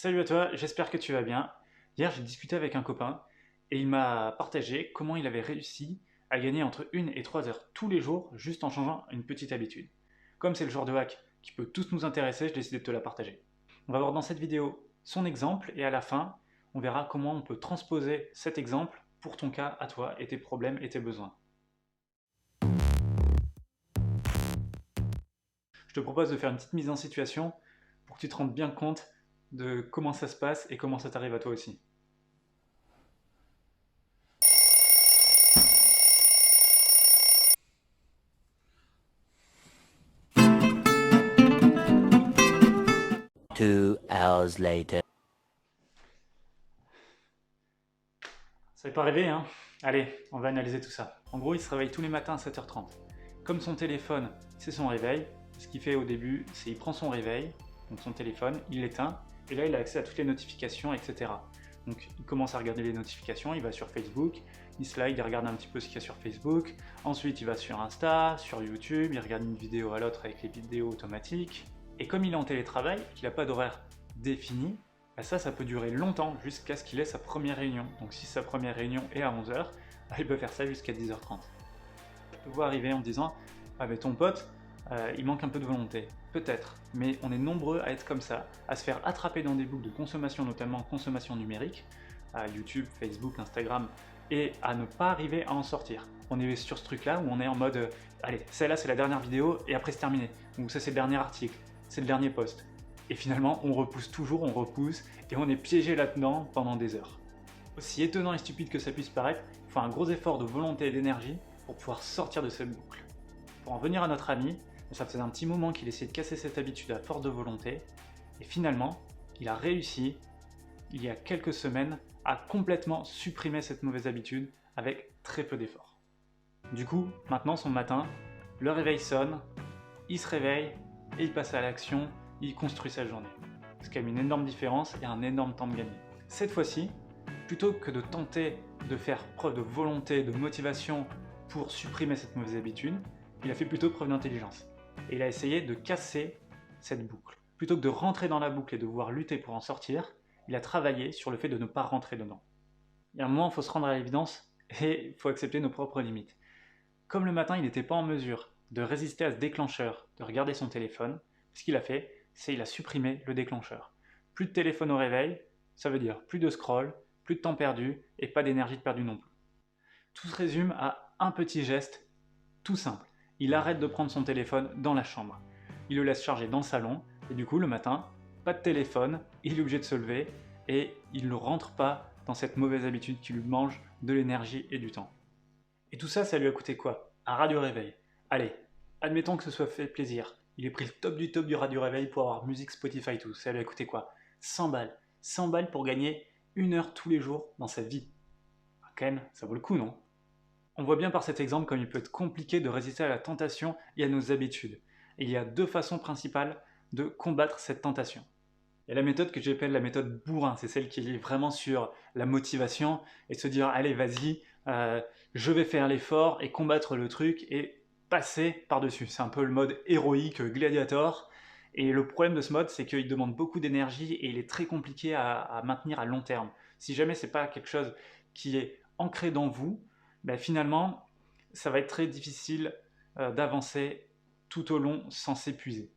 Salut à toi, j'espère que tu vas bien. Hier, j'ai discuté avec un copain et il m'a partagé comment il avait réussi à gagner entre 1 et 3 heures tous les jours juste en changeant une petite habitude. Comme c'est le genre de hack qui peut tous nous intéresser, j'ai décidé de te la partager. On va voir dans cette vidéo son exemple et à la fin, on verra comment on peut transposer cet exemple pour ton cas à toi et tes problèmes et tes besoins. Je te propose de faire une petite mise en situation pour que tu te rendes bien compte de comment ça se passe et comment ça t'arrive à toi aussi. Two hours later. Ça n'est pas rêvé, hein? Allez, on va analyser tout ça. En gros, il se réveille tous les matins à 7h30. Comme son téléphone, c'est son réveil, ce qu'il fait au début, c'est qu'il prend son réveil, donc son téléphone, il l'éteint, et là il a accès à toutes les notifications, etc. Donc il commence à regarder les notifications, il va sur Facebook, il slide, il regarde un petit peu ce qu'il y a sur Facebook, ensuite il va sur Insta, sur YouTube, il regarde une vidéo à l'autre avec les vidéos automatiques, et comme il est en télétravail, qu'il n'a pas d'horaire défini, bah ça peut durer longtemps jusqu'à ce qu'il ait sa première réunion. Donc si sa première réunion est à 11h, bah, il peut faire ça jusqu'à 10h30. Je te vois arriver en me disant « Ah mais ton pote, il manque un peu de volonté. » Peut-être, mais on est nombreux à être comme ça, à se faire attraper dans des boucles de consommation, notamment consommation numérique, à YouTube, Facebook, Instagram, et à ne pas arriver à en sortir. On est sur ce truc-là où on est en mode allez, celle-là c'est la dernière vidéo et après c'est terminé. Ou ça c'est le dernier article, c'est le dernier post. Et finalement, on repousse toujours, on repousse, et on est piégé là-dedans pendant des heures. Aussi étonnant et stupide que ça puisse paraître, il faut un gros effort de volonté et d'énergie pour pouvoir sortir de cette boucle. Pour en venir à notre ami, ça faisait un petit moment qu'il essayait de casser cette habitude à force de volonté, et finalement, il a réussi, il y a quelques semaines, à complètement supprimer cette mauvaise habitude avec très peu d'efforts. Du coup, maintenant son matin, le réveil sonne, il se réveille et il passe à l'action, il construit sa journée. Ce qui a une énorme différence et un énorme temps de gagner. Cette fois-ci, plutôt que de tenter de faire preuve de volonté, de motivation pour supprimer cette mauvaise habitude, il a fait plutôt preuve d'intelligence. Et il a essayé de casser cette boucle. Plutôt que de rentrer dans la boucle et de vouloir lutter pour en sortir, il a travaillé sur le fait de ne pas rentrer dedans. Il y a un moment, il faut se rendre à l'évidence et il faut accepter nos propres limites. Comme le matin, il n'était pas en mesure de résister à ce déclencheur, de regarder son téléphone, ce qu'il a fait, c'est qu'il a supprimé le déclencheur. Plus de téléphone au réveil, ça veut dire plus de scroll, plus de temps perdu et pas d'énergie perdue non plus. Tout se résume à un petit geste tout simple. Il arrête de prendre son téléphone dans la chambre. Il le laisse charger dans le salon et du coup le matin, pas de téléphone, il est obligé de se lever et il ne rentre pas dans cette mauvaise habitude qui lui mange de l'énergie et du temps. Et tout ça, ça lui a coûté quoi? Un radio réveil. Allez, admettons que ce soit fait plaisir. Il est pris le top du radio réveil pour avoir musique Spotify tout. Ça lui a coûté quoi? 100 balles. 100 balles pour gagner 1 heure tous les jours dans sa vie. Quand même, ça vaut le coup, non? On voit bien par cet exemple comme il peut être compliqué de résister à la tentation et à nos habitudes. Et il y a deux façons principales de combattre cette tentation. Il y a la méthode que j'appelle la méthode bourrin, c'est celle qui est vraiment sur la motivation et se dire allez vas-y, je vais faire l'effort et combattre le truc et passer par-dessus. C'est un peu le mode héroïque gladiator. Et le problème de ce mode, c'est qu'il demande beaucoup d'énergie et il est très compliqué à maintenir à long terme. Si jamais c'est pas quelque chose qui est ancré dans vous, ben finalement, ça va être très difficile d'avancer tout au long sans s'épuiser.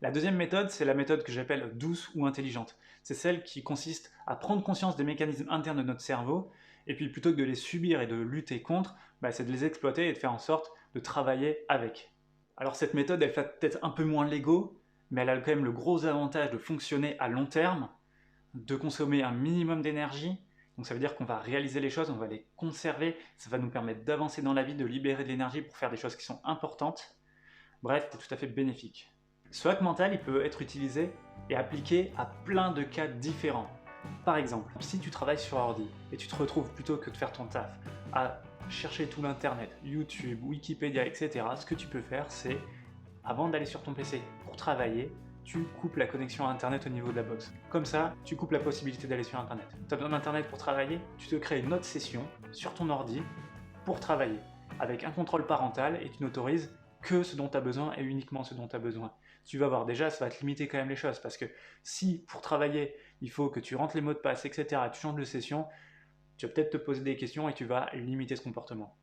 La deuxième méthode, c'est la méthode que j'appelle douce ou intelligente. C'est celle qui consiste à prendre conscience des mécanismes internes de notre cerveau, et puis plutôt que de les subir et de lutter contre, bah, c'est de les exploiter et de faire en sorte de travailler avec. Alors cette méthode, elle fait peut-être un peu moins l'ego, mais elle a quand même le gros avantage de fonctionner à long terme, de consommer un minimum d'énergie, donc ça veut dire qu'on va réaliser les choses, on va les conserver, ça va nous permettre d'avancer dans la vie, de libérer de l'énergie pour faire des choses qui sont importantes. Bref, c'est tout à fait bénéfique. Ce hack mental, il peut être utilisé et appliqué à plein de cas différents. Par exemple, si tu travailles sur ordi et tu te retrouves plutôt que de faire ton taf à chercher tout l'internet, YouTube, Wikipédia, etc., ce que tu peux faire, c'est, avant d'aller sur ton PC pour travailler, tu coupes la connexion à internet au niveau de la box. Comme ça, tu coupes la possibilité d'aller sur internet. Tu as besoin d'internet pour travailler, tu te crées une autre session sur ton ordi pour travailler, avec un contrôle parental et tu n'autorises que ce dont tu as besoin et uniquement ce dont tu as besoin. tu vas voir, déjà, ça va te limiter quand même les choses, parce que si, pour travailler, il faut que tu rentres les mots de passe, etc., tu changes de session, tu vas peut-être te poser des questions et tu vas limiter ce comportement.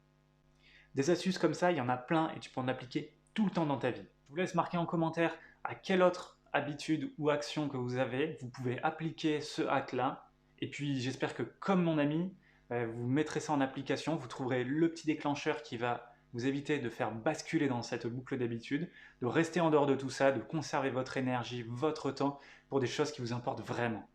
Des astuces comme ça, il y en a plein et tu peux en appliquer tout le temps dans ta vie. Je vous laisse marquer en commentaire à quelle autre habitude ou action que vous avez, vous pouvez appliquer ce hack-là. Et puis j'espère que comme mon ami, vous mettrez ça en application, vous trouverez le petit déclencheur qui va vous éviter de faire basculer dans cette boucle d'habitude, de rester en dehors de tout ça, de conserver votre énergie, votre temps pour des choses qui vous importent vraiment.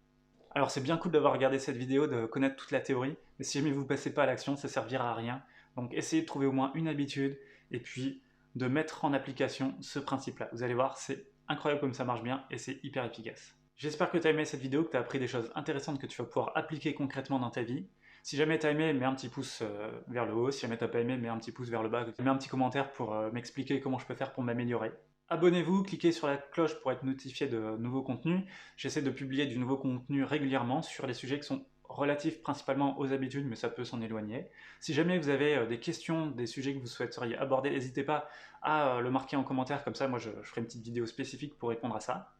Alors c'est bien cool d'avoir regardé cette vidéo, de connaître toute la théorie, mais si jamais vous ne passez pas à l'action, ça ne servira à rien. Donc essayez de trouver au moins une habitude et puis de mettre en application ce principe-là. Vous allez voir, c'est incroyable comme ça marche bien et c'est hyper efficace. J'espère que tu as aimé cette vidéo, que tu as appris des choses intéressantes que tu vas pouvoir appliquer concrètement dans ta vie. Si jamais tu as aimé, mets un petit pouce vers le haut. Si jamais tu n'as pas aimé, mets un petit pouce vers le bas. Mets un petit commentaire pour m'expliquer comment je peux faire pour m'améliorer. Abonnez-vous, cliquez sur la cloche pour être notifié de nouveaux contenus. J'essaie de publier du nouveau contenu régulièrement sur des sujets qui sont relatifs principalement aux habitudes, mais ça peut s'en éloigner. Si jamais vous avez des questions, des sujets que vous souhaiteriez aborder, n'hésitez pas à le marquer en commentaire, comme ça moi je ferai une petite vidéo spécifique pour répondre à ça.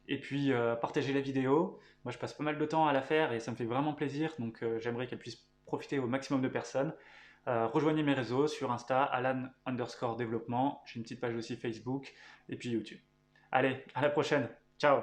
Et puis partagez la vidéo, moi je passe pas mal de temps à la faire et ça me fait vraiment plaisir, donc j'aimerais qu'elle puisse profiter au maximum de personnes. Rejoignez mes réseaux sur Insta, Alan_développement, j'ai une petite page aussi Facebook et puis YouTube. Allez, à la prochaine, ciao!